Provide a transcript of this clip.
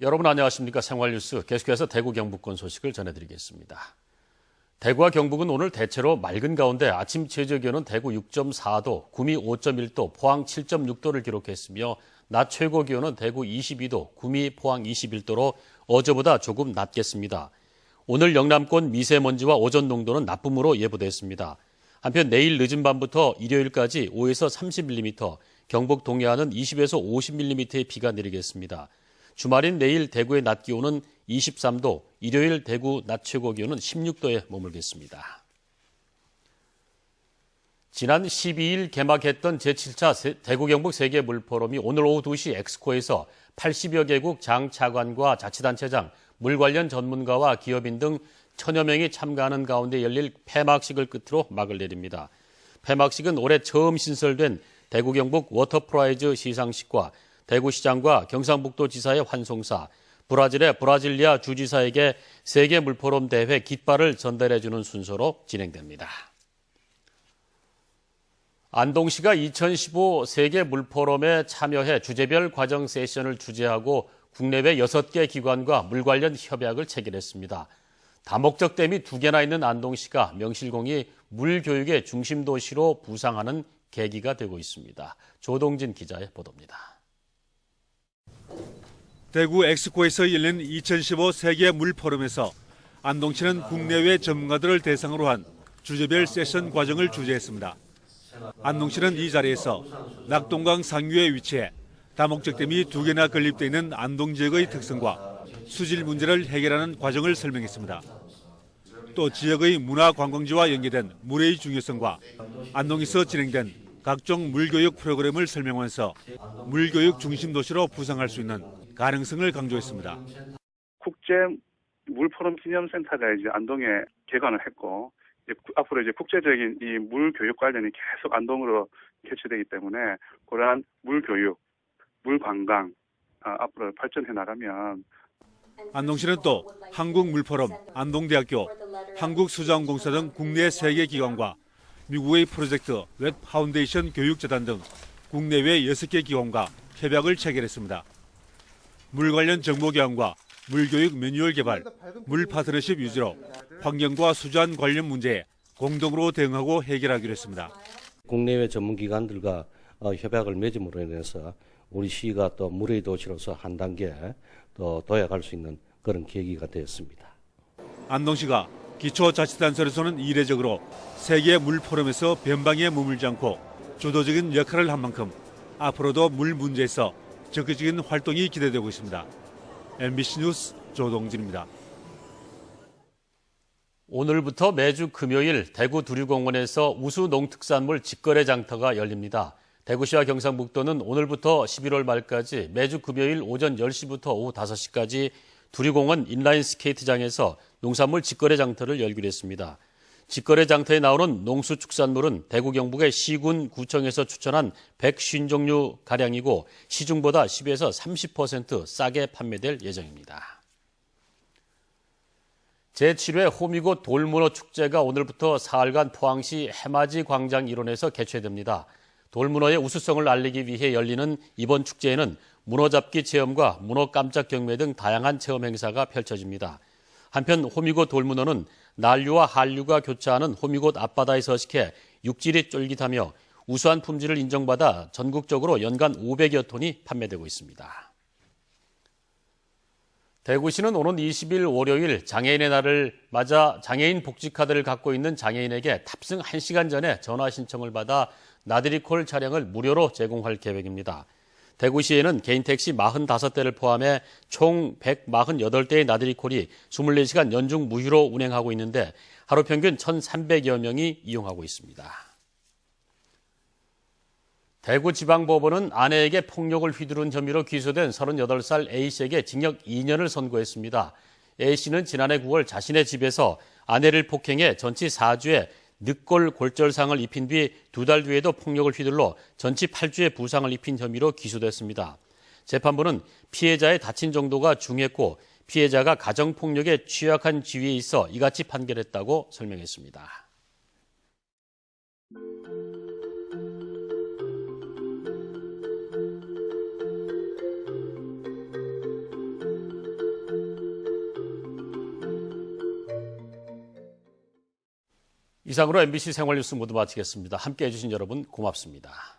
여러분 안녕하십니까. 생활뉴스 계속해서 대구 경북권 소식을 전해드리겠습니다. 대구와 경북은 오늘 대체로 맑은 가운데 아침 최저기온은 대구 6.4도, 구미 5.1도, 포항 7.6도를 기록했으며 낮 최고 기온은 대구 22도, 구미, 포항 21도로 어제보다 조금 낮겠습니다. 오늘 영남권 미세먼지와 오존 농도는 나쁨으로 예보됐습니다. 한편 내일 늦은 밤부터 일요일까지 5에서 30mm, 경북 동해안은 20에서 50mm의 비가 내리겠습니다. 주말인 내일 대구의 낮 기온은 23도, 일요일 대구 낮 최고 기온은 16도에 머물겠습니다. 지난 12일 개막했던 제7차 대구 경북 세계 물포럼이 오늘 오후 2시 엑스코에서 80여 개국 장차관과 자치단체장, 물 관련 전문가와 기업인 등 1000여 명이 참가하는 가운데 열릴 폐막식을 끝으로 막을 내립니다. 폐막식은 올해 처음 신설된 대구 경북 워터프라이즈 시상식과 대구시장과 경상북도지사의 환송사, 브라질의 브라질리아 주지사에게 세계 물포럼 대회 깃발을 전달해주는 순서로 진행됩니다. 안동시가 2015 세계 물포럼에 참여해 주제별 과정 세션을 주재하고 국내외 6개 기관과 물 관련 협약을 체결했습니다. 다목적 댐이 2개나 있는 안동시가 명실공히 물 교육의 중심 도시로 부상하는 계기가 되고 있습니다. 조동진 기자의 보도입니다. 대구 엑스코에서 열린 2015 세계 물포럼에서 안동시는 국내외 전문가들을 대상으로 한 주제별 세션 과정을 주재했습니다. 안동시는 이 자리에서 낙동강 상류에 위치해 다목적 댐이 2개나 건립되어 있는 안동 지역의 특성과 수질 문제를 해결하는 과정을 설명했습니다. 또 지역의 문화 관광지와 연계된 물의 중요성과 안동에서 진행된 각종 물교육 프로그램을 설명하면서 물교육 중심 도시로 부상할 수 있는 가능성을 강조했습니다. 국제 물포럼 기념센터가 이제 안동에 개관을 했고 앞으로 이제 국제적인 이 물교육 관련이 계속 안동으로 개최되기 때문에 그러한 물교육, 물관광 앞으로 발전해 나가면 안동시는 또 한국물포럼, 안동대학교, 한국수자원공사 등 국내 3개 기관과 미국의 프로젝트 웹 파운데이션 교육재단 등 국내외 6개 기관과 협약을 체결했습니다. 물 관련 정보 교환과 물교육 매뉴얼 개발, 물 파트너십 유지로 환경과 수자원 관련 문제에 공동으로 대응하고 해결하기로 했습니다. 국내외 전문기관들과 협약을 맺음으로 인해서 우리 시가 또 물의 도시로서 한 단계 더 도약할 수 있는 그런 계기가 되었습니다. 안동시가 기초자치단체로서는 이례적으로 세계 물포럼에서 변방에 머물지 않고 주도적인 역할을 한 만큼 앞으로도 물 문제에서 적극적인 활동이 기대되고 있습니다. MBC 뉴스 조동진입니다. 오늘부터 매주 금요일 대구 두류공원에서 우수 농특산물 직거래 장터가 열립니다. 대구시와 경상북도는 오늘부터 11월 말까지 매주 금요일 오전 10시부터 오후 5시까지 두류공원 인라인 스케이트장에서 농산물 직거래 장터를 열기로 했습니다. 직거래 장터에 나오는 농수축산물은 대구 경북의 시군 구청에서 추천한 150종류가량이고 시중보다 10에서 30% 싸게 판매될 예정입니다. 제7회 호미곶 돌문어 축제가 오늘부터 사흘간 포항시 해맞이 광장 일원에서 개최됩니다. 돌문어의 우수성을 알리기 위해 열리는 이번 축제에는 문어잡기 체험과 문어 깜짝 경매 등 다양한 체험 행사가 펼쳐집니다. 한편 호미곶 돌문어는 난류와 한류가 교차하는 호미곶 앞바다에 서식해 육질이 쫄깃하며 우수한 품질을 인정받아 전국적으로 연간 500여 톤이 판매되고 있습니다. 대구시는 오는 20일 월요일 장애인의 날을 맞아 장애인 복지카드를 갖고 있는 장애인에게 탑승 1시간 전에 전화 신청을 받아 나들이콜 차량을 무료로 제공할 계획입니다. 대구시에는 개인택시 45대를 포함해 총 148대의 나들이콜이 24시간 연중 무휴로 운행하고 있는데 하루 평균 1,300여 명이 이용하고 있습니다. 대구지방법원은 아내에게 폭력을 휘두른 혐의로 기소된 38살 A씨에게 징역 2년을 선고했습니다. A씨는 지난해 9월 자신의 집에서 아내를 폭행해 전치 4주에 늑골 골절상을 입힌 뒤 2달 뒤에도 폭력을 휘둘러 전치 8주의 부상을 입힌 혐의로 기소됐습니다. 재판부는 피해자의 다친 정도가 중했고 피해자가 가정폭력에 취약한 지위에 있어 이같이 판결했다고 설명했습니다. 이상으로 MBC 생활뉴스 모두 마치겠습니다. 함께해 주신 여러분 고맙습니다.